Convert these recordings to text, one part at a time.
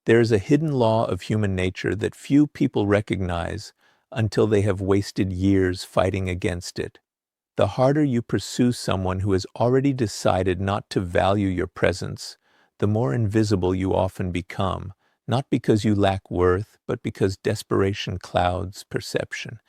There is a hidden law of human nature that few people recognize until they have wasted years fighting against it. The harder you pursue someone who has already decided not to value your presence, the more invisible you often become, not because you lack worth, but because desperation clouds perception.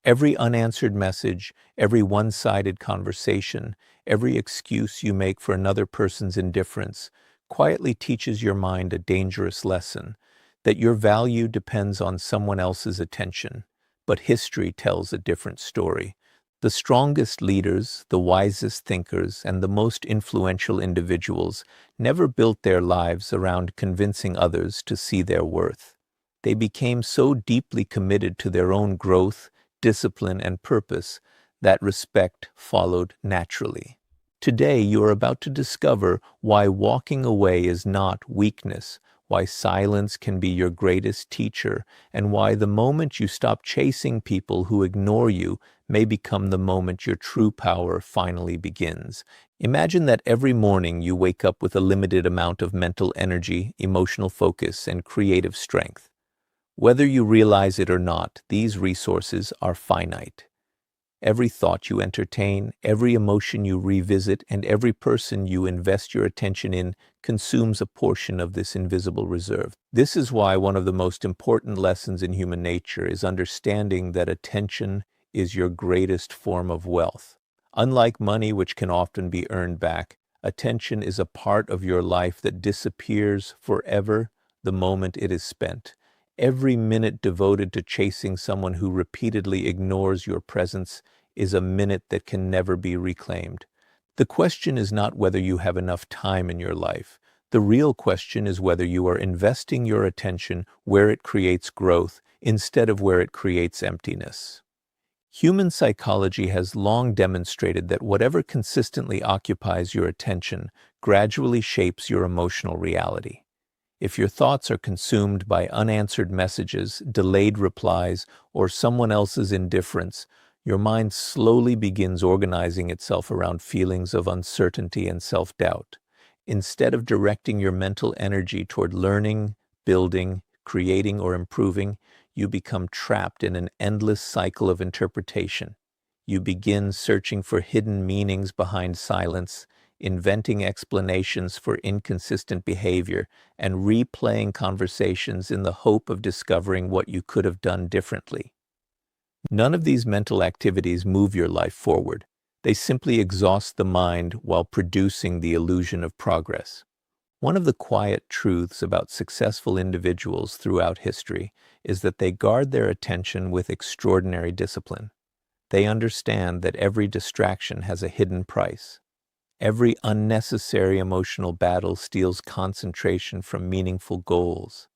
Every unanswered message, every one-sided conversation, every excuse you make for another person's indifference quietly teaches your mind a dangerous lesson, that your value depends on someone else's attention. But history tells a different story. The strongest leaders, the wisest thinkers, and the most influential individuals never built their lives around convincing others to see their worth. They became so deeply committed to their own growth, discipline, and purpose that respect followed naturally. Today, you are about to discover why walking away is not weakness, why silence can be your greatest teacher, and why the moment you stop chasing people who ignore you may become the moment your true power finally begins. Imagine that every morning you wake up with a limited amount of mental energy, emotional focus, and creative strength. Whether you realize it or not, these resources are finite. Every thought you entertain, every emotion you revisit, and every person you invest your attention in consumes a portion of this invisible reserve. This is why one of the most important lessons in human nature is understanding that attention is your greatest form of wealth. Unlike money, which can often be earned back, attention is a part of your life that disappears forever the moment it is spent. Every minute devoted to chasing someone who repeatedly ignores your presence is a minute that can never be reclaimed. The question is not whether you have enough time in your life. The real question is whether you are investing your attention where it creates growth instead of where it creates emptiness. Human psychology has long demonstrated that whatever consistently occupies your attention gradually shapes your emotional reality. If your thoughts are consumed by unanswered messages, delayed replies, or someone else's indifference, your mind slowly begins organizing itself around feelings of uncertainty and self-doubt. Instead of directing your mental energy toward learning, building, creating, or improving, you become trapped in an endless cycle of interpretation. You begin searching for hidden meanings behind silence, inventing explanations for inconsistent behavior, and replaying conversations in the hope of discovering what you could have done differently. None of these mental activities move your life forward. They simply exhaust the mind while producing the illusion of progress. One of the quiet truths about successful individuals throughout history is that they guard their attention with extraordinary discipline. They understand that every distraction has a hidden price. Every unnecessary emotional battle steals concentration from meaningful goals.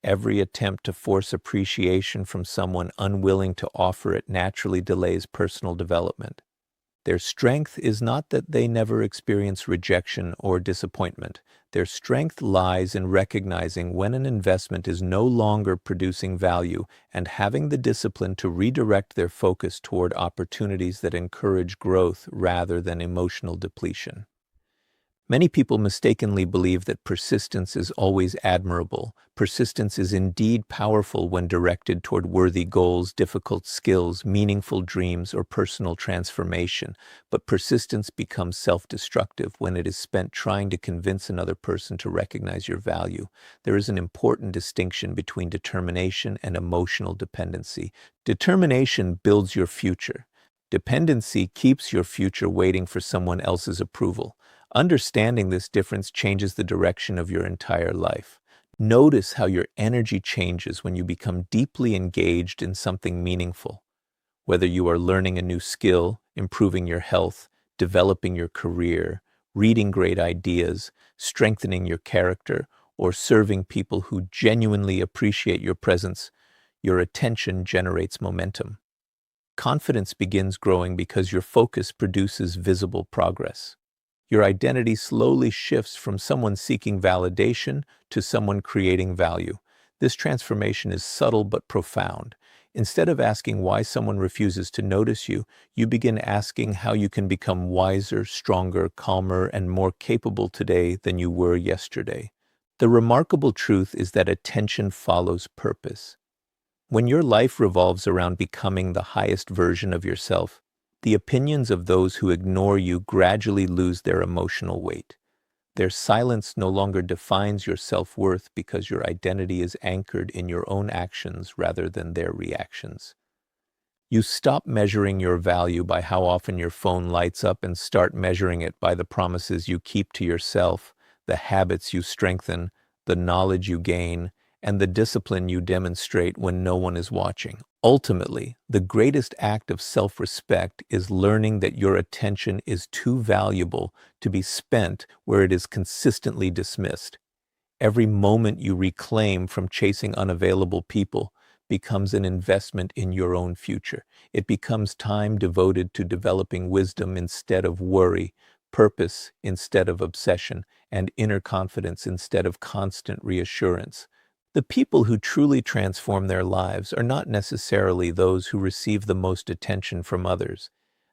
Every attempt to force appreciation from someone unwilling to offer it naturally delays personal development. Their strength is not that they never experience rejection or disappointment. Their strength lies in recognizing when an investment is no longer producing value and having the discipline to redirect their focus toward opportunities that encourage growth rather than emotional depletion. Many people mistakenly believe that persistence is always admirable. Persistence is indeed powerful when directed toward worthy goals, difficult skills, meaningful dreams, or personal transformation. But persistence becomes self-destructive when it is spent trying to convince another person to recognize your value. There is an important distinction between determination and emotional dependency. Determination builds your future. Dependency keeps your future waiting for someone else's approval. Understanding this difference changes the direction of your entire life. Notice how your energy changes when you become deeply engaged in something meaningful. Whether you are learning a new skill, improving your health, developing your career, reading great ideas, strengthening your character, or serving people who genuinely appreciate your presence, your attention generates momentum. Confidence begins growing because your focus produces visible progress. Your identity slowly shifts from someone seeking validation to someone creating value. This transformation is subtle but profound. Instead of asking why someone refuses to notice you, you begin asking how you can become wiser, stronger, calmer, and more capable today than you were yesterday. The remarkable truth is that attention follows purpose. When your life revolves around becoming the highest version of yourself, the opinions of those who ignore you gradually lose their emotional weight. Their silence no longer defines your self-worth because your identity is anchored in your own actions rather than their reactions. You stop measuring your value by how often your phone lights up and start measuring it by the promises you keep to yourself, the habits you strengthen, the knowledge you gain, and the discipline you demonstrate when no one is watching. Ultimately, the greatest act of self-respect is learning that your attention is too valuable to be spent where it is consistently dismissed. Every moment you reclaim from chasing unavailable people becomes an investment in your own future. It becomes time devoted to developing wisdom instead of worry, purpose instead of obsession, and inner confidence instead of constant reassurance. The people who truly transform their lives are not necessarily those who receive the most attention from others.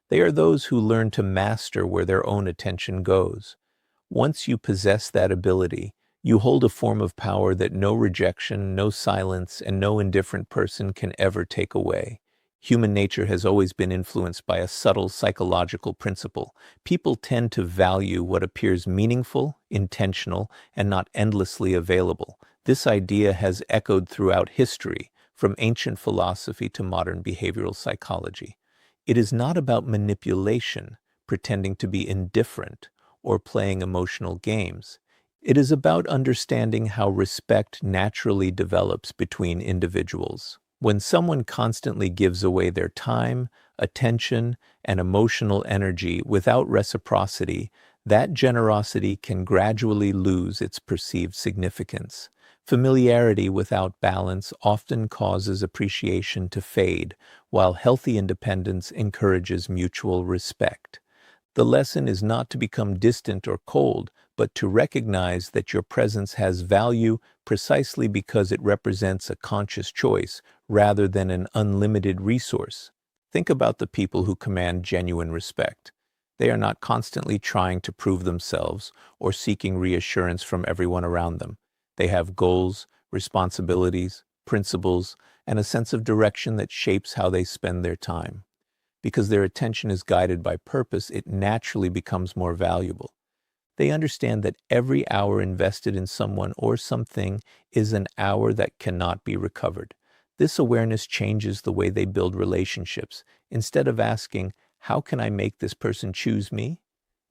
They are those who learn to master where their own attention goes. Once you possess that ability, you hold a form of power that no rejection, no silence, and no indifferent person can ever take away. Human nature has always been influenced by a subtle psychological principle. People tend to value what appears meaningful, intentional, and not endlessly available. This idea has echoed throughout history, from ancient philosophy to modern behavioral psychology. It is not about manipulation, pretending to be indifferent, or playing emotional games. It is about understanding how respect naturally develops between individuals. When someone constantly gives away their time, attention, and emotional energy without reciprocity, that generosity can gradually lose its perceived significance. Familiarity without balance often causes appreciation to fade, while healthy independence encourages mutual respect. The lesson is not to become distant or cold, but to recognize that your presence has value precisely because it represents a conscious choice rather than an unlimited resource. Think about the people who command genuine respect. They are not constantly trying to prove themselves or seeking reassurance from everyone around them. They have goals, responsibilities, principles, and a sense of direction that shapes how they spend their time. Because their attention is guided by purpose, it naturally becomes more valuable. They understand that every hour invested in someone or something is an hour that cannot be recovered. This awareness changes the way they build relationships. Instead of asking, "How can I make this person choose me?"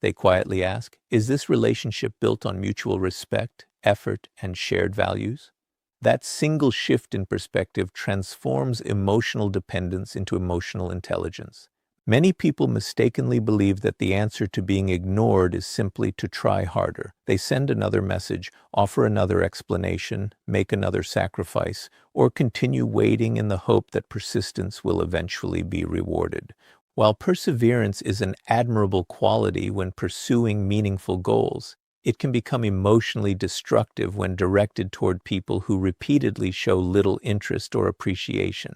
they quietly ask, "Is this relationship built on mutual respect, effort, and shared values?" That single shift in perspective transforms emotional dependence into emotional intelligence. Many people mistakenly believe that the answer to being ignored is simply to try harder. They send another message, offer another explanation, make another sacrifice, or continue waiting in the hope that persistence will eventually be rewarded. While perseverance is an admirable quality when pursuing meaningful goals, it can become emotionally destructive when directed toward people who repeatedly show little interest or appreciation.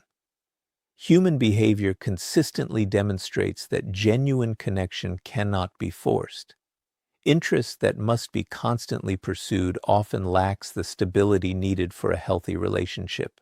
Human behavior consistently demonstrates that genuine connection cannot be forced. Interest that must be constantly pursued often lacks the stability needed for a healthy relationship.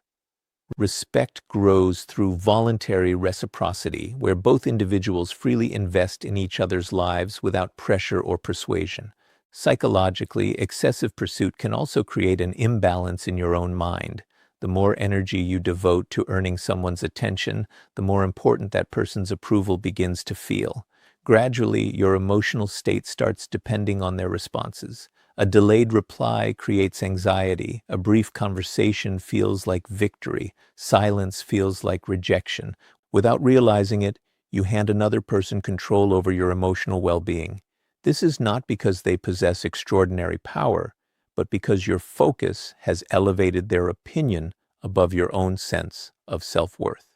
Respect grows through voluntary reciprocity, where both individuals freely invest in each other's lives without pressure or persuasion. Psychologically, excessive pursuit can also create an imbalance in your own mind. The more energy you devote to earning someone's attention, the more important that person's approval begins to feel. Gradually, your emotional state starts depending on their responses. A delayed reply creates anxiety. A brief conversation feels like victory. Silence feels like rejection. Without realizing it, you hand another person control over your emotional well-being. This is not because they possess extraordinary power, but because your focus has elevated their opinion above your own sense of self-worth.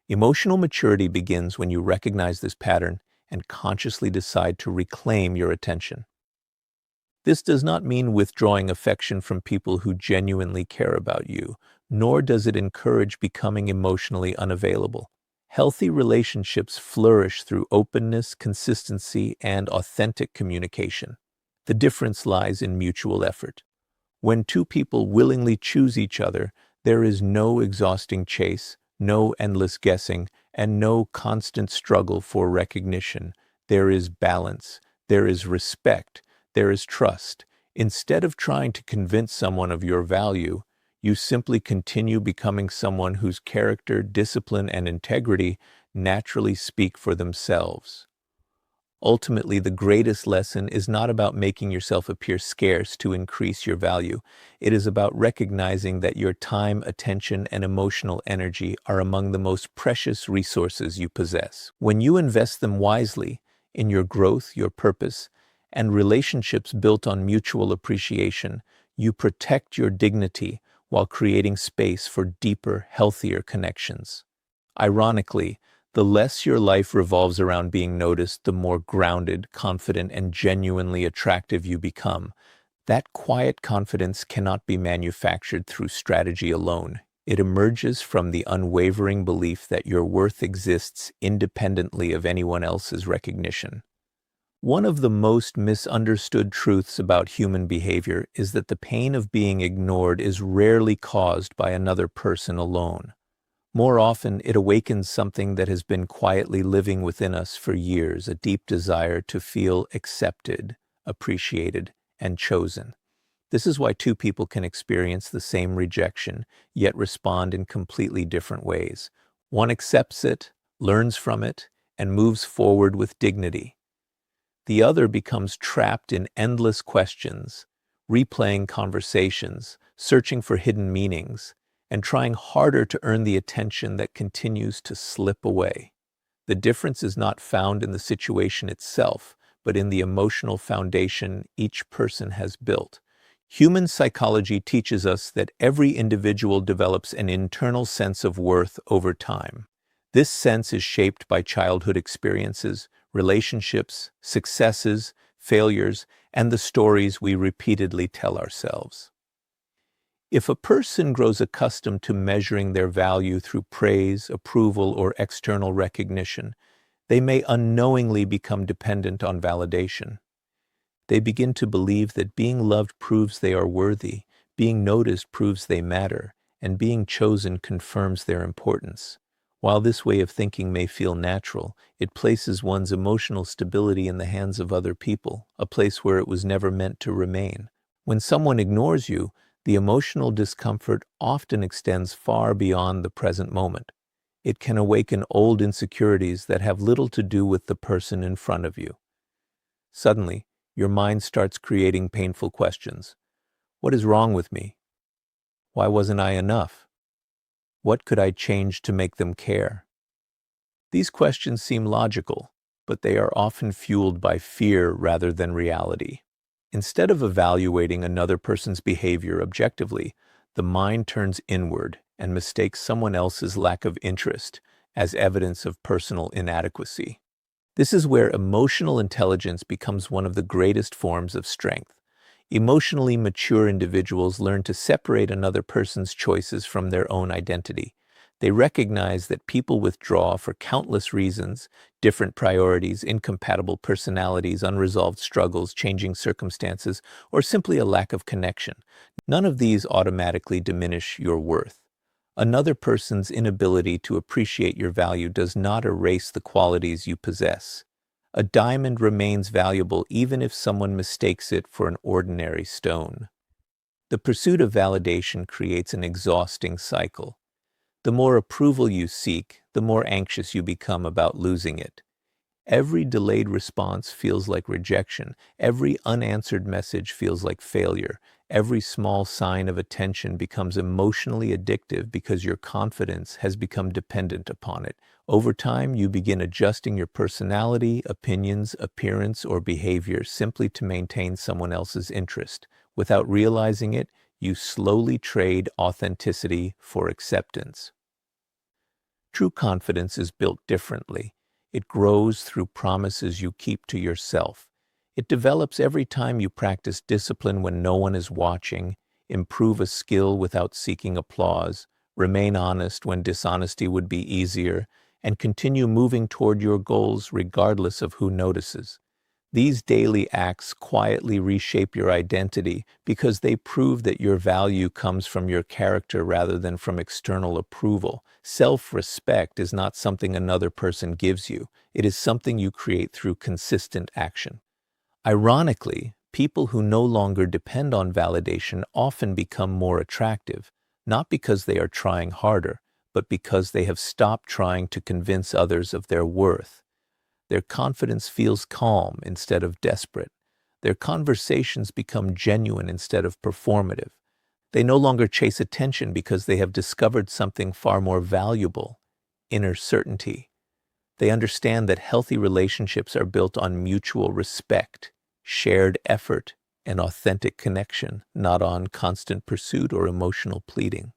Emotional maturity begins when you recognize this pattern and consciously decide to reclaim your attention. This does not mean withdrawing affection from people who genuinely care about you, nor does it encourage becoming emotionally unavailable. Healthy relationships flourish through openness, consistency, and authentic communication. The difference lies in mutual effort. When two people willingly choose each other, there is no exhausting chase, no endless guessing, and no constant struggle for recognition. There is balance, there is respect, there is trust. Instead of trying to convince someone of your value, you simply continue becoming someone whose character, discipline, and integrity naturally speak for themselves. Ultimately, the greatest lesson is not about making yourself appear scarce to increase your value. It is about recognizing that your time, attention, and emotional energy are among the most precious resources you possess. When you invest them wisely in your growth, your purpose, and relationships built on mutual appreciation, you protect your dignity while creating space for deeper, healthier connections. Ironically, the less your life revolves around being noticed, the more grounded, confident, and genuinely attractive you become. That quiet confidence cannot be manufactured through strategy alone. It emerges from the unwavering belief that your worth exists independently of anyone else's recognition. One of the most misunderstood truths about human behavior is that the pain of being ignored is rarely caused by another person alone. More often, it awakens something that has been quietly living within us for years, a deep desire to feel accepted, appreciated, and chosen. This is why two people can experience the same rejection, yet respond in completely different ways. One accepts it, learns from it, and moves forward with dignity. The other becomes trapped in endless questions, replaying conversations, searching for hidden meanings, and trying harder to earn the attention that continues to slip away. The difference is not found in the situation itself, but in the emotional foundation each person has built. Human psychology teaches us that every individual develops an internal sense of worth over time. This sense is shaped by childhood experiences, relationships, successes, failures, and the stories we repeatedly tell ourselves. If a person grows accustomed to measuring their value through praise, approval, or external recognition, they may unknowingly become dependent on validation. They begin to believe that being loved proves they are worthy, being noticed proves they matter, and being chosen confirms their importance. While this way of thinking may feel natural, it places one's emotional stability in the hands of other people, a place where it was never meant to remain. When someone ignores you, the emotional discomfort often extends far beyond the present moment. It can awaken old insecurities that have little to do with the person in front of you. Suddenly, your mind starts creating painful questions. What is wrong with me? Why wasn't I enough? What could I change to make them care? These questions seem logical, but they are often fueled by fear rather than reality. Instead of evaluating another person's behavior objectively, the mind turns inward and mistakes someone else's lack of interest as evidence of personal inadequacy. This is where emotional intelligence becomes one of the greatest forms of strength. Emotionally mature individuals learn to separate another person's choices from their own identity. They recognize that people withdraw for countless reasons: different priorities, incompatible personalities, unresolved struggles, changing circumstances, or simply a lack of connection. None of these automatically diminish your worth. Another person's inability to appreciate your value does not erase the qualities you possess. A diamond remains valuable even if someone mistakes it for an ordinary stone. The pursuit of validation creates an exhausting cycle. The more approval you seek, the more anxious you become about losing it. Every delayed response feels like rejection. Every unanswered message feels like failure. Every small sign of attention becomes emotionally addictive because your confidence has become dependent upon it. Over time, you begin adjusting your personality, opinions, appearance, or behavior simply to maintain someone else's interest. Without realizing it, you slowly trade authenticity for acceptance. True confidence is built differently. It grows through promises you keep to yourself. It develops every time you practice discipline when no one is watching, improve a skill without seeking applause, remain honest when dishonesty would be easier, and continue moving toward your goals regardless of who notices. These daily acts quietly reshape your identity because they prove that your value comes from your character rather than from external approval. Self-respect is not something another person gives you. It is something you create through consistent action. Ironically, people who no longer depend on validation often become more attractive, not because they are trying harder, but because they have stopped trying to convince others of their worth. Their confidence feels calm instead of desperate. Their conversations become genuine instead of performative. They no longer chase attention because they have discovered something far more valuable: inner certainty. They understand that healthy relationships are built on mutual respect, shared effort, and authentic connection, not on constant pursuit or emotional pleading.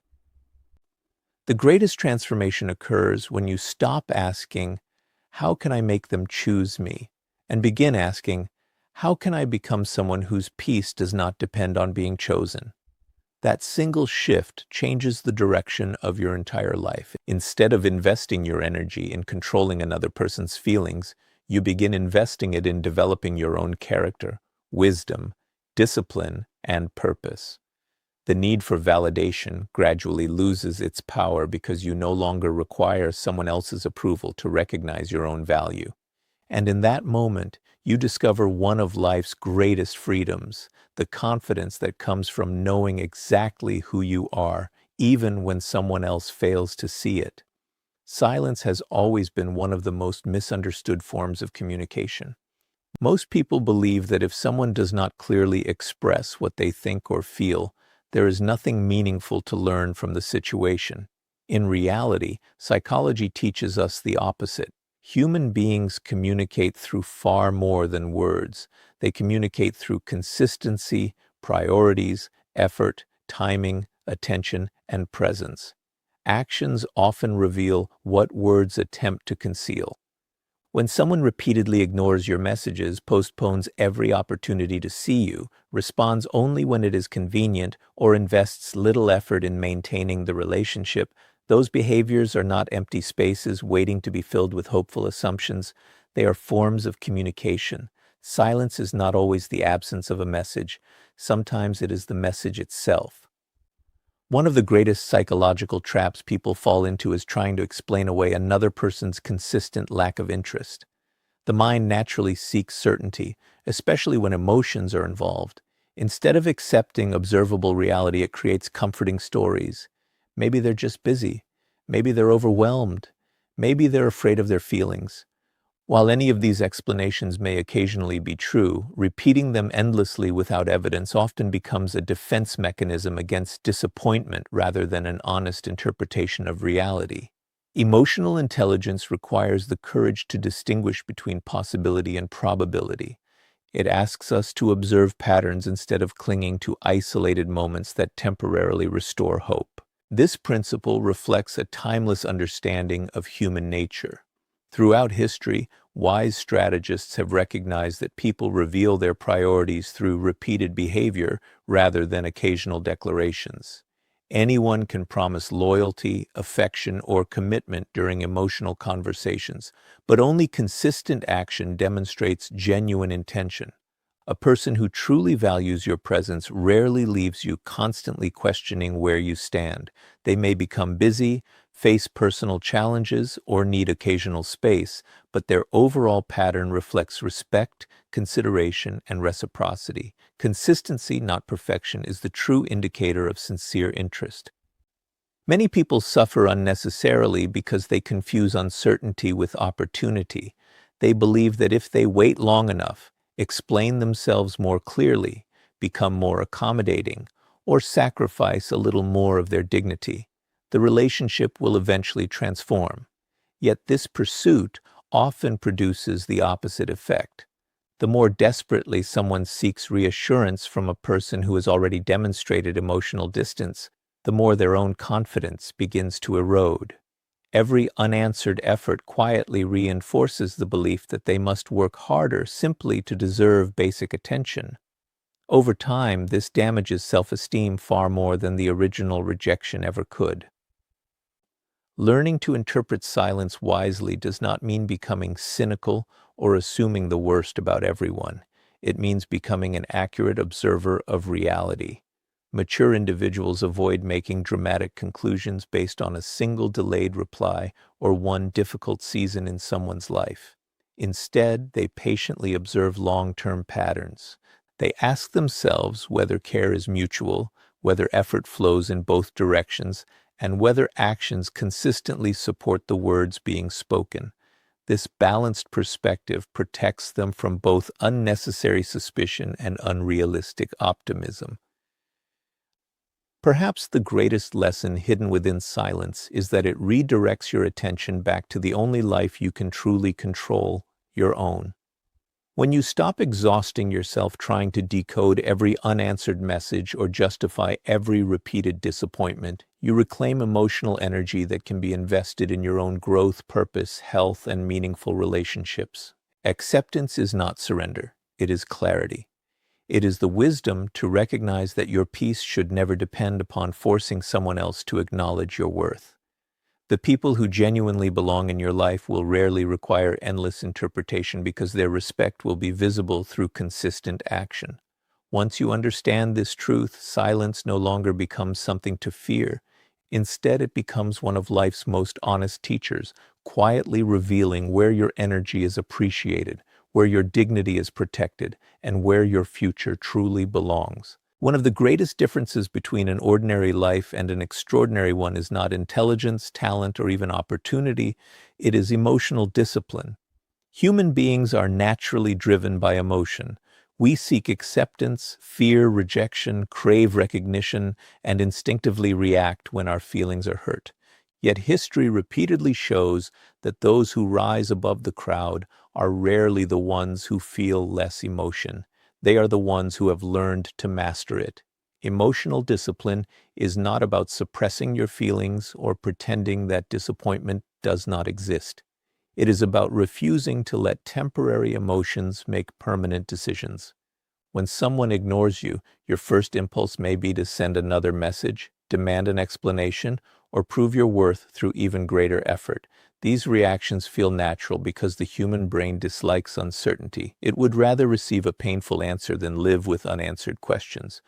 The greatest transformation occurs when you stop asking, "How can I make them choose me?" and begin asking, "How can I become someone whose peace does not depend on being chosen?" That single shift changes the direction of your entire life. Instead of investing your energy in controlling another person's feelings, you begin investing it in developing your own character, wisdom, discipline, and purpose. The need for validation gradually loses its power because you no longer require someone else's approval to recognize your own value. And in that moment, you discover one of life's greatest freedoms, the confidence that comes from knowing exactly who you are, even when someone else fails to see it. Silence has always been one of the most misunderstood forms of communication. Most people believe that if someone does not clearly express what they think or feel, there is nothing meaningful to learn from the situation. In reality, psychology teaches us the opposite. Human beings communicate through far more than words. They communicate through consistency, priorities, effort, timing, attention, and presence. Actions often reveal what words attempt to conceal. When someone repeatedly ignores your messages, postpones every opportunity to see you, responds only when it is convenient, or invests little effort in maintaining the relationship, those behaviors are not empty spaces waiting to be filled with hopeful assumptions. They are forms of communication. Silence is not always the absence of a message. Sometimes it is the message itself. One of the greatest psychological traps people fall into is trying to explain away another person's consistent lack of interest. The mind naturally seeks certainty, especially when emotions are involved. Instead of accepting observable reality, it creates comforting stories. Maybe they're just busy. Maybe they're overwhelmed. Maybe they're afraid of their feelings. While any of these explanations may occasionally be true, repeating them endlessly without evidence often becomes a defense mechanism against disappointment rather than an honest interpretation of reality. Emotional intelligence requires the courage to distinguish between possibility and probability. It asks us to observe patterns instead of clinging to isolated moments that temporarily restore hope. This principle reflects a timeless understanding of human nature. Throughout history, wise strategists have recognized that people reveal their priorities through repeated behavior rather than occasional declarations. Anyone can promise loyalty, affection, or commitment during emotional conversations, but only consistent action demonstrates genuine intention. A person who truly values your presence rarely leaves you constantly questioning where you stand. They may become busy, face personal challenges, or need occasional space, but their overall pattern reflects respect, consideration, and reciprocity. Consistency, not perfection, is the true indicator of sincere interest. Many people suffer unnecessarily because they confuse uncertainty with opportunity. They believe that if they wait long enough, explain themselves more clearly, become more accommodating, or sacrifice a little more of their dignity, the relationship will eventually transform. Yet this pursuit often produces the opposite effect. The more desperately someone seeks reassurance from a person who has already demonstrated emotional distance, the more their own confidence begins to erode. Every unanswered effort quietly reinforces the belief that they must work harder simply to deserve basic attention. Over time, this damages self-esteem far more than the original rejection ever could. Learning to interpret silence wisely does not mean becoming cynical or assuming the worst about everyone. It means becoming an accurate observer of reality. Mature individuals avoid making dramatic conclusions based on a single delayed reply or one difficult season in someone's life. Instead, they patiently observe long-term patterns. They ask themselves whether care is mutual, whether effort flows in both directions, and whether actions consistently support the words being spoken. This balanced perspective protects them from both unnecessary suspicion and unrealistic optimism. Perhaps the greatest lesson hidden within silence is that it redirects your attention back to the only life you can truly control, your own. When you stop exhausting yourself trying to decode every unanswered message or justify every repeated disappointment, you reclaim emotional energy that can be invested in your own growth, purpose, health, and meaningful relationships. Acceptance is not surrender, it is clarity. It is the wisdom to recognize that your peace should never depend upon forcing someone else to acknowledge your worth. The people who genuinely belong in your life will rarely require endless interpretation because their respect will be visible through consistent action. Once you understand this truth, silence no longer becomes something to fear. Instead, it becomes one of life's most honest teachers, quietly revealing where your energy is appreciated, where your dignity is protected, and where your future truly belongs. One of the greatest differences between an ordinary life and an extraordinary one is not intelligence, talent, or even opportunity. It is emotional discipline. Human beings are naturally driven by emotion. We seek acceptance, fear rejection, crave recognition, and instinctively react when our feelings are hurt. Yet history repeatedly shows that those who rise above the crowd are rarely the ones who feel less emotion. They are the ones who have learned to master it. Emotional discipline is not about suppressing your feelings or pretending that disappointment does not exist. It is about refusing to let temporary emotions make permanent decisions. When someone ignores you, your first impulse may be to send another message, demand an explanation, or prove your worth through even greater effort. These reactions feel natural because the human brain dislikes uncertainty. It would rather receive a painful answer than live with unanswered questions.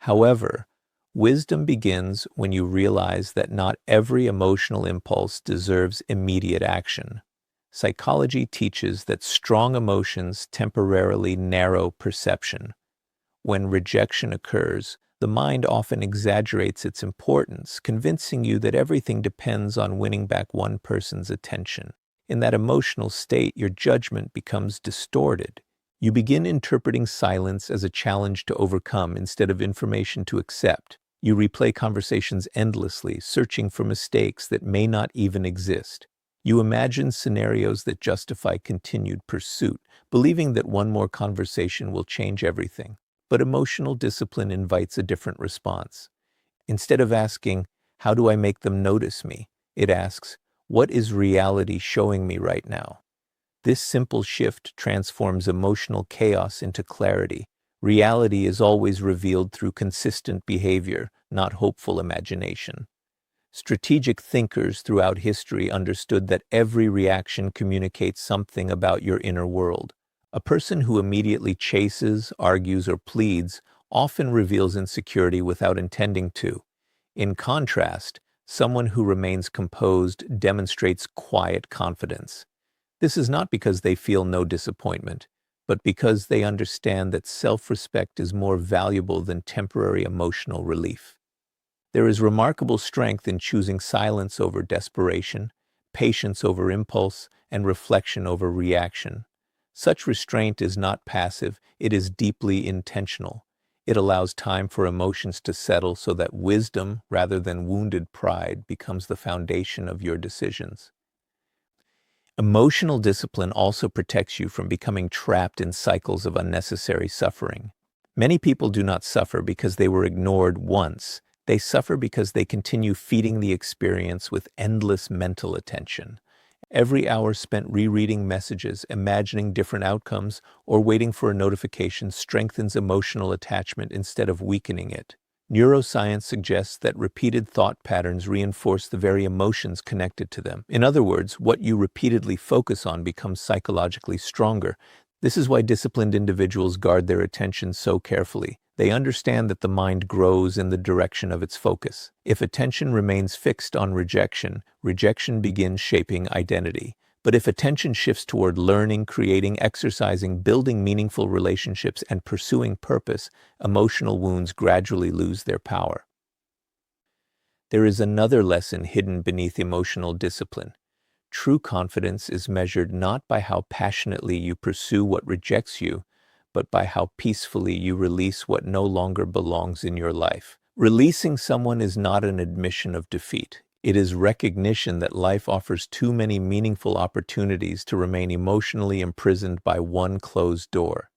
However, wisdom begins when you realize that not every emotional impulse deserves immediate action. Psychology teaches that strong emotions temporarily narrow perception. When rejection occurs, the mind often exaggerates its importance, convincing you that everything depends on winning back one person's attention. In that emotional state, your judgment becomes distorted. You begin interpreting silence as a challenge to overcome instead of information to accept. You replay conversations endlessly, searching for mistakes that may not even exist. You imagine scenarios that justify continued pursuit, believing that one more conversation will change everything. But emotional discipline invites a different response. Instead of asking, "How do I make them notice me?" it asks, "What is reality showing me right now?" This simple shift transforms emotional chaos into clarity. Reality is always revealed through consistent behavior, not hopeful imagination. Strategic thinkers throughout history understood that every reaction communicates something about your inner world. A person who immediately chases, argues, or pleads often reveals insecurity without intending to. In contrast, someone who remains composed demonstrates quiet confidence. This is not because they feel no disappointment, but because they understand that self-respect is more valuable than temporary emotional relief. There is remarkable strength in choosing silence over desperation, patience over impulse, and reflection over reaction. Such restraint is not passive, it is deeply intentional. It allows time for emotions to settle so that wisdom, rather than wounded pride, becomes the foundation of your decisions. Emotional discipline also protects you from becoming trapped in cycles of unnecessary suffering. Many people do not suffer because they were ignored once. They suffer because they continue feeding the experience with endless mental attention. Every hour spent rereading messages, imagining different outcomes, or waiting for a notification strengthens emotional attachment instead of weakening it. Neuroscience suggests that repeated thought patterns reinforce the very emotions connected to them. In other words, what you repeatedly focus on becomes psychologically stronger. This is why disciplined individuals guard their attention so carefully. They understand that the mind grows in the direction of its focus. If attention remains fixed on rejection, rejection begins shaping identity. But if attention shifts toward learning, creating, exercising, building meaningful relationships, and pursuing purpose, emotional wounds gradually lose their power. There is another lesson hidden beneath emotional discipline. True confidence is measured not by how passionately you pursue what rejects you, but by how peacefully you release what no longer belongs in your life. Releasing someone is not an admission of defeat. It is recognition that life offers too many meaningful opportunities to remain emotionally imprisoned by one closed door.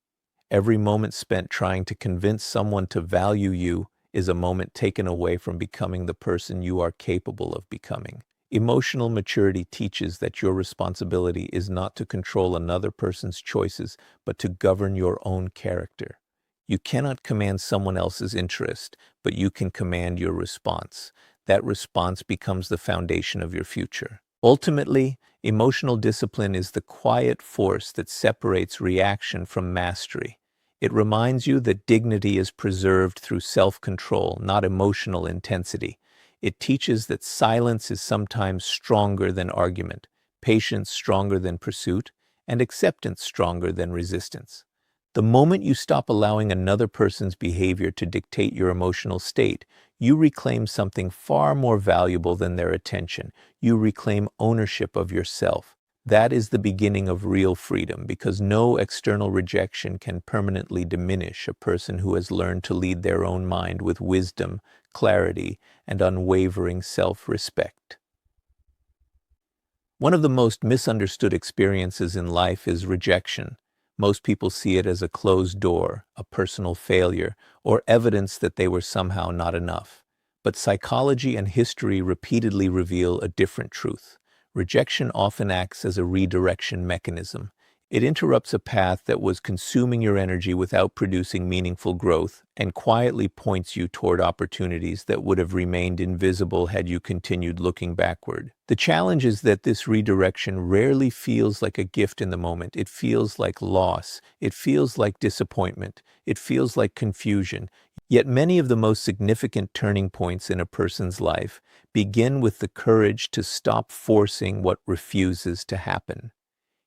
Every moment spent trying to convince someone to value you is a moment taken away from becoming the person you are capable of becoming. Emotional maturity teaches that your responsibility is not to control another person's choices, but to govern your own character. You cannot command someone else's interest, but you can command your response. That response becomes the foundation of your future. Ultimately, emotional discipline is the quiet force that separates reaction from mastery. It reminds you that dignity is preserved through self-control, not emotional intensity. It teaches that silence is sometimes stronger than argument, patience stronger than pursuit, and acceptance stronger than resistance. The moment you stop allowing another person's behavior to dictate your emotional state, you reclaim something far more valuable than their attention. You reclaim ownership of yourself. That is the beginning of real freedom, because no external rejection can permanently diminish a person who has learned to lead their own mind with wisdom, clarity, and unwavering self-respect. One of the most misunderstood experiences in life is rejection. Most people see it as a closed door, a personal failure, or evidence that they were somehow not enough. But psychology and history repeatedly reveal a different truth. Rejection often acts as a redirection mechanism. It interrupts a path that was consuming your energy without producing meaningful growth, and quietly points you toward opportunities that would have remained invisible had you continued looking backward. The challenge is that this redirection rarely feels like a gift in the moment. It feels like loss. It feels like disappointment. It feels like confusion. Yet many of the most significant turning points in a person's life begin with the courage to stop forcing what refuses to happen.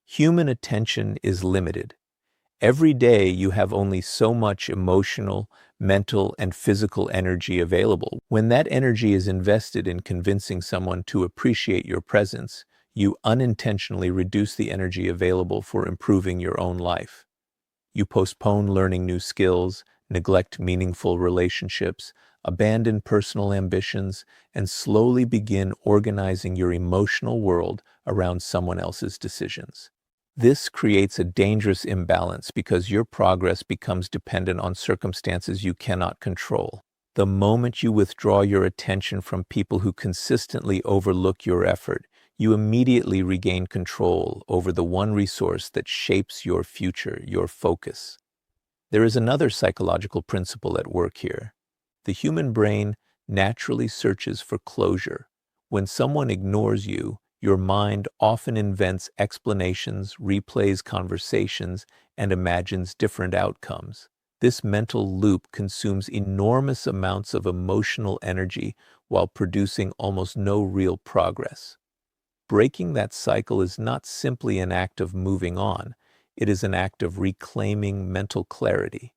Human attention is limited. Every day you have only so much emotional, mental, and physical energy available. When that energy is invested in convincing someone to appreciate your presence, you unintentionally reduce the energy available for improving your own life. You postpone learning new skills, neglect meaningful relationships, abandon personal ambitions, and slowly begin organizing your emotional world around someone else's decisions. This creates a dangerous imbalance because your progress becomes dependent on circumstances you cannot control. The moment you withdraw your attention from people who consistently overlook your effort, you immediately regain control over the one resource that shapes your future, your focus. There is another psychological principle at work here. The human brain naturally searches for closure. When someone ignores you, your mind often invents explanations, replays conversations, and imagines different outcomes. This mental loop consumes enormous amounts of emotional energy while producing almost no real progress. Breaking that cycle is not simply an act of moving on, it is an act of reclaiming mental clarity.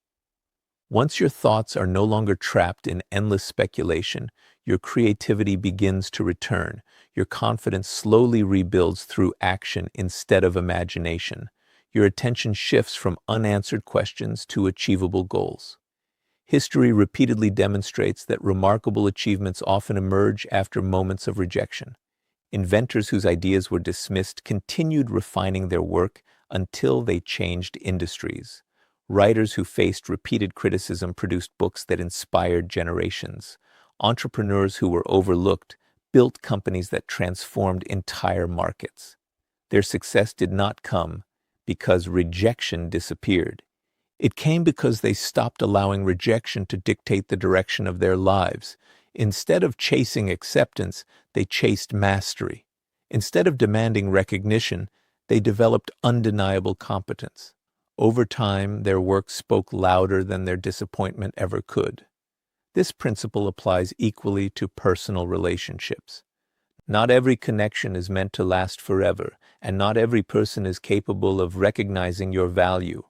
Once your thoughts are no longer trapped in endless speculation, your creativity begins to return. Your confidence slowly rebuilds through action instead of imagination. Your attention shifts from unanswered questions to achievable goals. History repeatedly demonstrates that remarkable achievements often emerge after moments of rejection. Inventors whose ideas were dismissed continued refining their work until they changed industries. Writers who faced repeated criticism produced books that inspired generations. Entrepreneurs who were overlooked built companies that transformed entire markets. Their success did not come because rejection disappeared. It came because they stopped allowing rejection to dictate the direction of their lives. Instead of chasing acceptance, they chased mastery. Instead of demanding recognition, they developed undeniable competence. Over time, their work spoke louder than their disappointment ever could. This principle applies equally to personal relationships. Not every connection is meant to last forever, and not every person is capable of recognizing your value.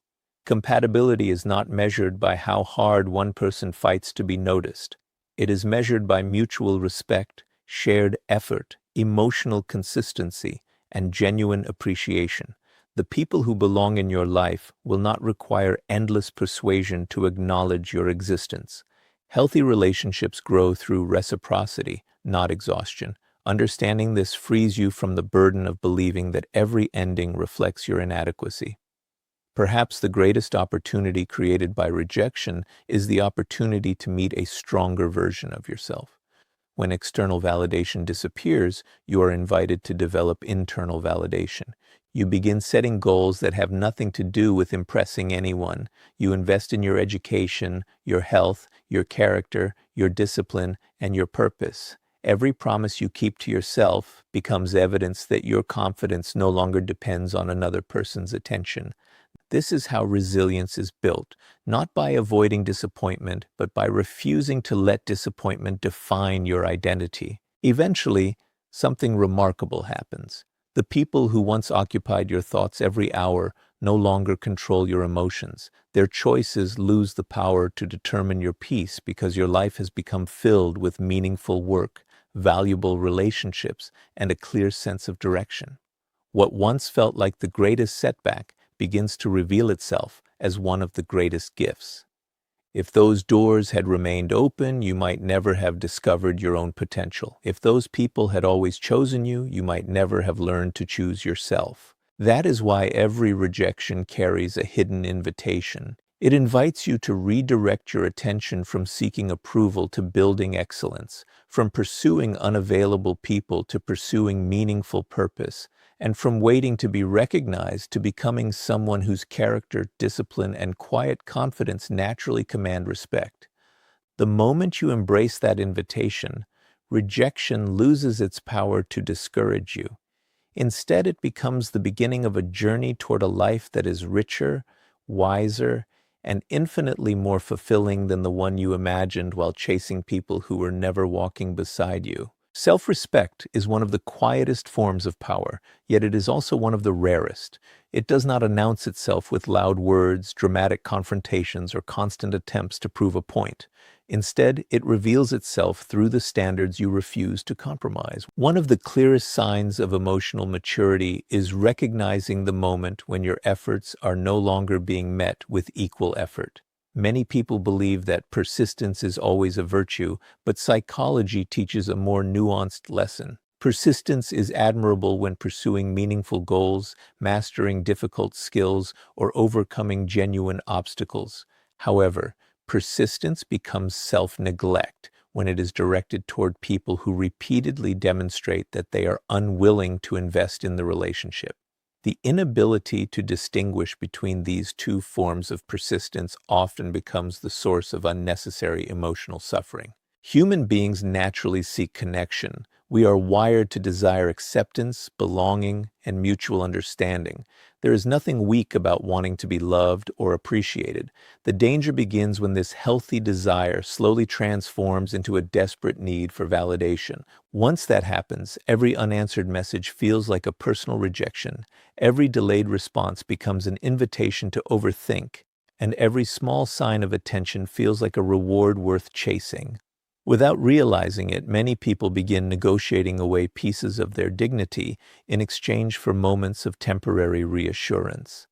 Compatibility is not measured by how hard one person fights to be noticed. It is measured by mutual respect, shared effort, emotional consistency, and genuine appreciation. The people who belong in your life will not require endless persuasion to acknowledge your existence. Healthy relationships grow through reciprocity, not exhaustion. Understanding this frees you from the burden of believing that every ending reflects your inadequacy. Perhaps the greatest opportunity created by rejection is the opportunity to meet a stronger version of yourself. When external validation disappears, you are invited to develop internal validation. You begin setting goals that have nothing to do with impressing anyone. You invest in your education, your health, your character, your discipline, and your purpose. Every promise you keep to yourself becomes evidence that your confidence no longer depends on another person's attention. This is how resilience is built, not by avoiding disappointment, but by refusing to let disappointment define your identity. Eventually, something remarkable happens. The people who once occupied your thoughts every hour no longer control your emotions. Their choices lose the power to determine your peace because your life has become filled with meaningful work, valuable relationships, and a clear sense of direction. What once felt like the greatest setback begins to reveal itself as one of the greatest gifts. If those doors had remained open, you might never have discovered your own potential. If those people had always chosen you, you might never have learned to choose yourself. That is why every rejection carries a hidden invitation. It invites you to redirect your attention from seeking approval to building excellence, from pursuing unavailable people to pursuing meaningful purpose, and from waiting to be recognized to becoming someone whose character, discipline, and quiet confidence naturally command respect. The moment you embrace that invitation, rejection loses its power to discourage you. Instead, it becomes the beginning of a journey toward a life that is richer, wiser, and infinitely more fulfilling than the one you imagined while chasing people who were never walking beside you. Self-respect is one of the quietest forms of power, yet it is also one of the rarest. It does not announce itself with loud words, dramatic confrontations, or constant attempts to prove a point. Instead, it reveals itself through the standards you refuse to compromise. One of the clearest signs of emotional maturity is recognizing the moment when your efforts are no longer being met with equal effort. Many people believe that persistence is always a virtue, but psychology teaches a more nuanced lesson. Persistence is admirable when pursuing meaningful goals, mastering difficult skills, or overcoming genuine obstacles. However, persistence becomes self-neglect when it is directed toward people who repeatedly demonstrate that they are unwilling to invest in the relationship. The inability to distinguish between these two forms of persistence often becomes the source of unnecessary emotional suffering. Human beings naturally seek connection. We are wired to desire acceptance, belonging, and mutual understanding. There is nothing weak about wanting to be loved or appreciated. The danger begins when this healthy desire slowly transforms into a desperate need for validation. Once that happens, every unanswered message feels like a personal rejection. Every delayed response becomes an invitation to overthink, and every small sign of attention feels like a reward worth chasing. Without realizing it, many people begin negotiating away pieces of their dignity in exchange for moments of temporary reassurance.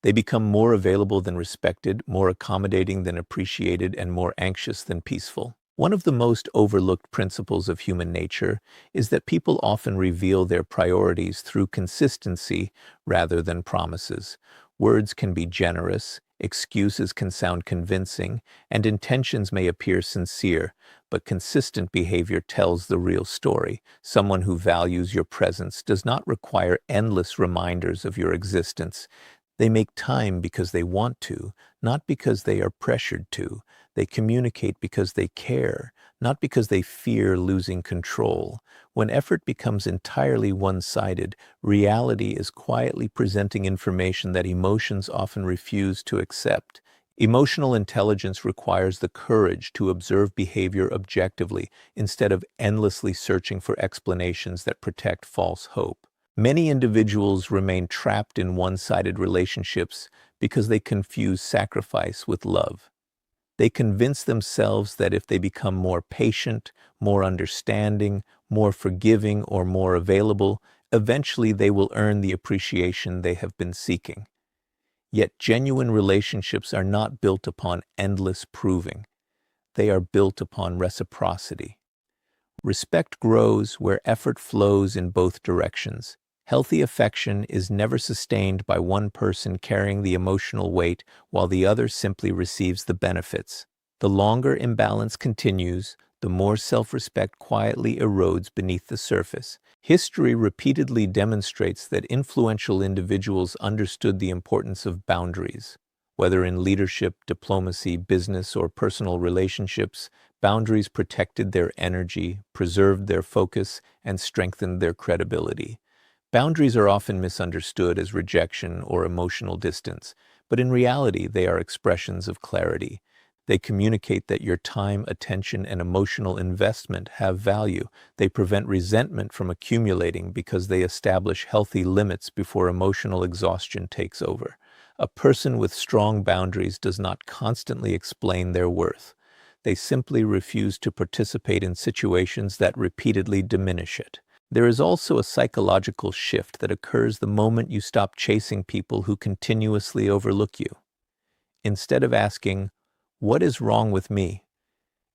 They become more available than respected, more accommodating than appreciated, and more anxious than peaceful. One of the most overlooked principles of human nature is that people often reveal their priorities through consistency rather than promises. Words can be generous, excuses can sound convincing, and intentions may appear sincere, but consistent behavior tells the real story. Someone who values your presence does not require endless reminders of your existence. They make time because they want to, not because they are pressured to. They communicate because they care, not because they fear losing control. When effort becomes entirely one-sided, reality is quietly presenting information that emotions often refuse to accept. Emotional intelligence requires the courage to observe behavior objectively instead of endlessly searching for explanations that protect false hope. Many individuals remain trapped in one-sided relationships because they confuse sacrifice with love. They convince themselves that if they become more patient, more understanding, more forgiving, or more available, eventually they will earn the appreciation they have been seeking. Yet genuine relationships are not built upon endless proving. They are built upon reciprocity. Respect grows where effort flows in both directions. Healthy affection is never sustained by one person carrying the emotional weight while the other simply receives the benefits. The longer imbalance continues, the more self-respect quietly erodes beneath the surface. History repeatedly demonstrates that influential individuals understood the importance of boundaries. Whether in leadership, diplomacy, business, or personal relationships, boundaries protected their energy, preserved their focus, and strengthened their credibility. Boundaries are often misunderstood as rejection or emotional distance, but in reality, they are expressions of clarity. They communicate that your time, attention, and emotional investment have value. They prevent resentment from accumulating because they establish healthy limits before emotional exhaustion takes over. A person with strong boundaries does not constantly explain their worth. They simply refuse to participate in situations that repeatedly diminish it. There is also a psychological shift that occurs the moment you stop chasing people who continuously overlook you. Instead of asking, "What is wrong with me?"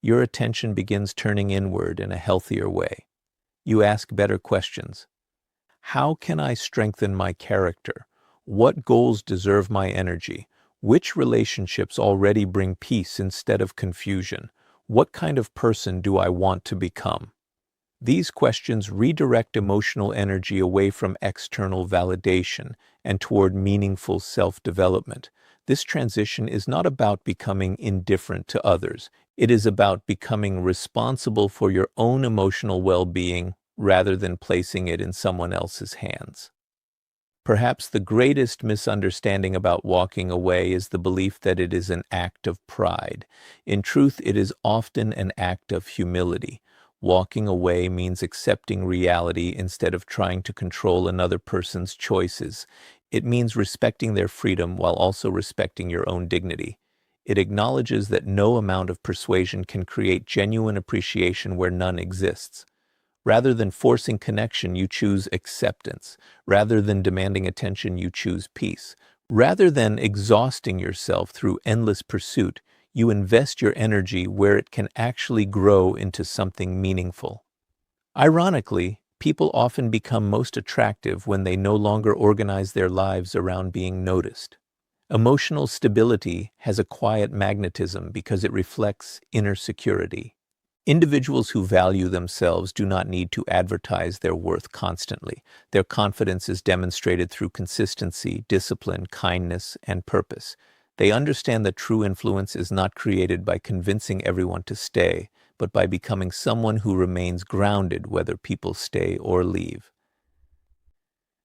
your attention begins turning inward in a healthier way. You ask better questions. How can I strengthen my character? What goals deserve my energy? Which relationships already bring peace instead of confusion? What kind of person do I want to become? These questions redirect emotional energy away from external validation and toward meaningful self-development. This transition is not about becoming indifferent to others. It is about becoming responsible for your own emotional well-being rather than placing it in someone else's hands. Perhaps the greatest misunderstanding about walking away is the belief that it is an act of pride. In truth, it is often an act of humility. Walking away means accepting reality instead of trying to control another person's choices. It means respecting their freedom while also respecting your own dignity. It acknowledges that no amount of persuasion can create genuine appreciation where none exists. Rather than forcing connection, you choose acceptance. Rather than demanding attention, you choose peace. Rather than exhausting yourself through endless pursuit, you invest your energy where it can actually grow into something meaningful. Ironically, people often become most attractive when they no longer organize their lives around being noticed. Emotional stability has a quiet magnetism because it reflects inner security. Individuals who value themselves do not need to advertise their worth constantly. Their confidence is demonstrated through consistency, discipline, kindness, and purpose. They understand that true influence is not created by convincing everyone to stay, but by becoming someone who remains grounded whether people stay or leave.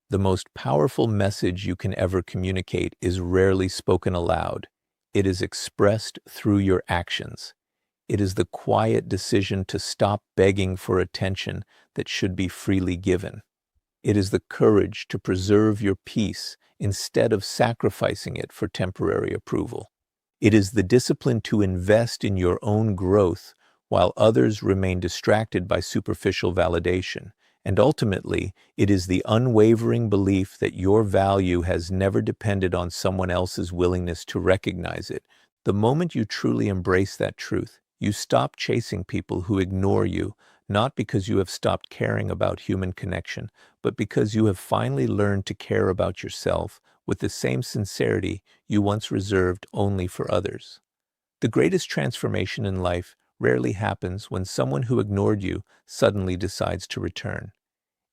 The most powerful message you can ever communicate is rarely spoken aloud. It is expressed through your actions. It is the quiet decision to stop begging for attention that should be freely given. It is the courage to preserve your peace instead of sacrificing it for temporary approval. It is the discipline to invest in your own growth while others remain distracted by superficial validation. And ultimately, it is the unwavering belief that your value has never depended on someone else's willingness to recognize it. The moment you truly embrace that truth, you stop chasing people who ignore you, not because you have stopped caring about human connection, but because you have finally learned to care about yourself with the same sincerity you once reserved only for others. The greatest transformation in life rarely happens when someone who ignored you suddenly decides to return.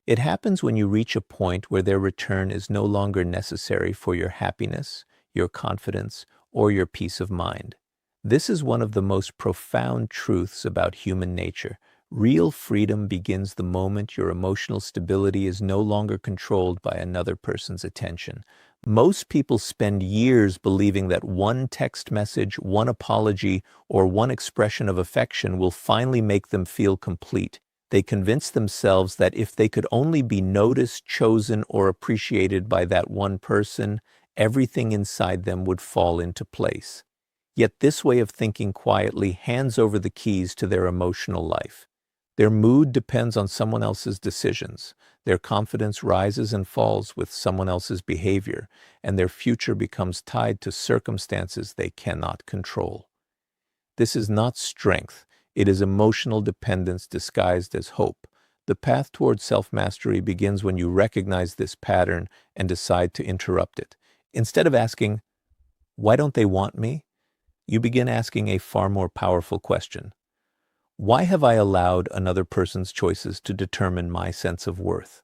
It happens when you reach a point where their return is no longer necessary for your happiness, your confidence, or your peace of mind. This is one of the most profound truths about human nature. Real freedom begins the moment your emotional stability is no longer controlled by another person's attention. Most people spend years believing that one text message, one apology, or one expression of affection will finally make them feel complete. They convince themselves that if they could only be noticed, chosen, or appreciated by that one person, everything inside them would fall into place. Yet this way of thinking quietly hands over the keys to their emotional life. Their mood depends on someone else's decisions. Their confidence rises and falls with someone else's behavior, and their future becomes tied to circumstances they cannot control. This is not strength. It is emotional dependence disguised as hope. The path towards self-mastery begins when you recognize this pattern and decide to interrupt it. Instead of asking, "Why don't they want me?" you begin asking a far more powerful question. Why have I allowed another person's choices to determine my sense of worth?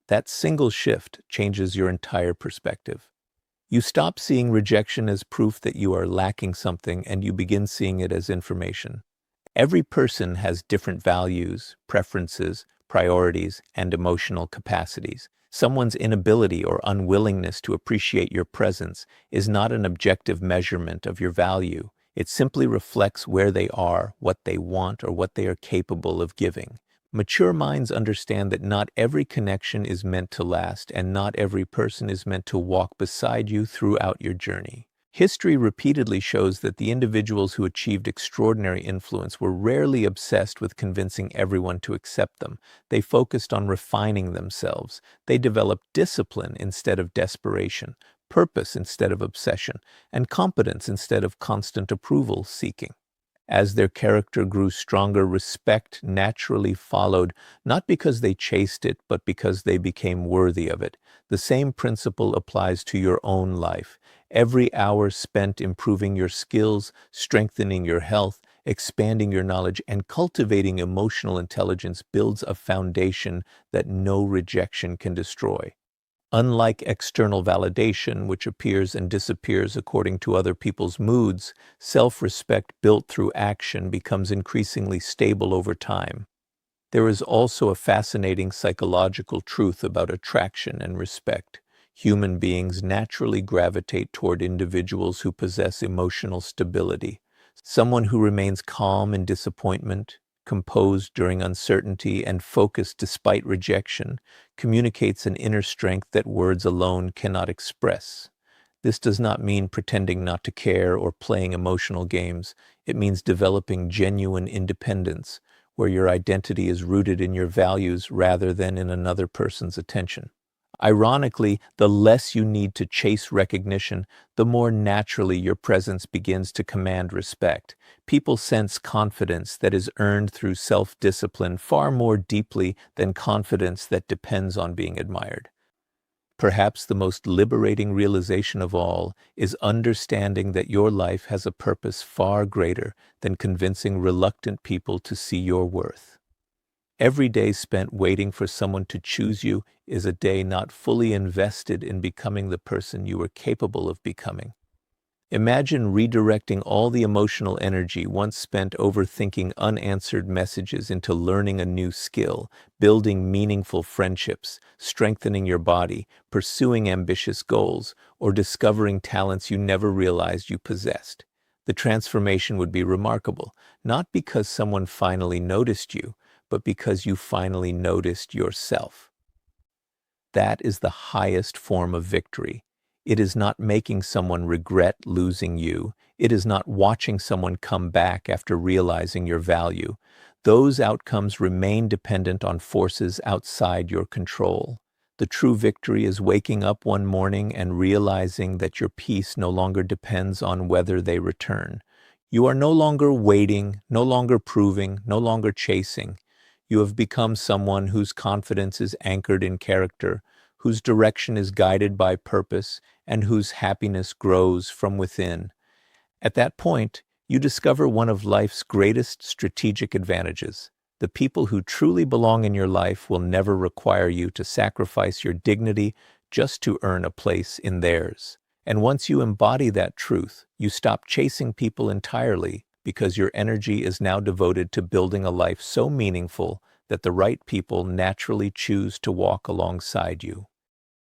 That single shift changes your entire perspective. You stop seeing rejection as proof that you are lacking something and you begin seeing it as information. Every person has different values, preferences, priorities, and emotional capacities. Someone's inability or unwillingness to appreciate your presence is not an objective measurement of your value. It simply reflects where they are, what they want, or what they are capable of giving. Mature minds understand that not every connection is meant to last, and not every person is meant to walk beside you throughout your journey. History repeatedly shows that the individuals who achieved extraordinary influence were rarely obsessed with convincing everyone to accept them. They focused on refining themselves. They developed discipline instead of desperation, purpose instead of obsession, and competence instead of constant approval seeking. As their character grew stronger, respect naturally followed, not because they chased it, but because they became worthy of it. The same principle applies to your own life. Every hour spent improving your skills, strengthening your health, expanding your knowledge, and cultivating emotional intelligence builds a foundation that no rejection can destroy. Unlike external validation, which appears and disappears according to other people's moods, self-respect built through action becomes increasingly stable over time. There is also a fascinating psychological truth about attraction and respect. Human beings naturally gravitate toward individuals who possess emotional stability. Someone who remains calm in disappointment, composed during uncertainty, and focused despite rejection, communicates an inner strength that words alone cannot express. This does not mean pretending not to care or playing emotional games. It means developing genuine independence, where your identity is rooted in your values rather than in another person's attention. Ironically, the less you need to chase recognition, the more naturally your presence begins to command respect. People sense confidence that is earned through self-discipline far more deeply than confidence that depends on being admired. Perhaps the most liberating realization of all is understanding that your life has a purpose far greater than convincing reluctant people to see your worth. Every day spent waiting for someone to choose you is a day not fully invested in becoming the person you are capable of becoming. Imagine redirecting all the emotional energy once spent overthinking unanswered messages into learning a new skill, building meaningful friendships, strengthening your body, pursuing ambitious goals, or discovering talents you never realized you possessed. The transformation would be remarkable, not because someone finally noticed you, but because you finally noticed yourself. That is the highest form of victory. It is not making someone regret losing you. It is not watching someone come back after realizing your value. Those outcomes remain dependent on forces outside your control. The true victory is waking up one morning and realizing that your peace no longer depends on whether they return. You are no longer waiting, no longer proving, no longer chasing. You have become someone whose confidence is anchored in character, whose direction is guided by purpose, and whose happiness grows from within. At that point, you discover one of life's greatest strategic advantages. The people who truly belong in your life will never require you to sacrifice your dignity just to earn a place in theirs. And once you embody that truth, you stop chasing people entirely because your energy is now devoted to building a life so meaningful that the right people naturally choose to walk alongside you.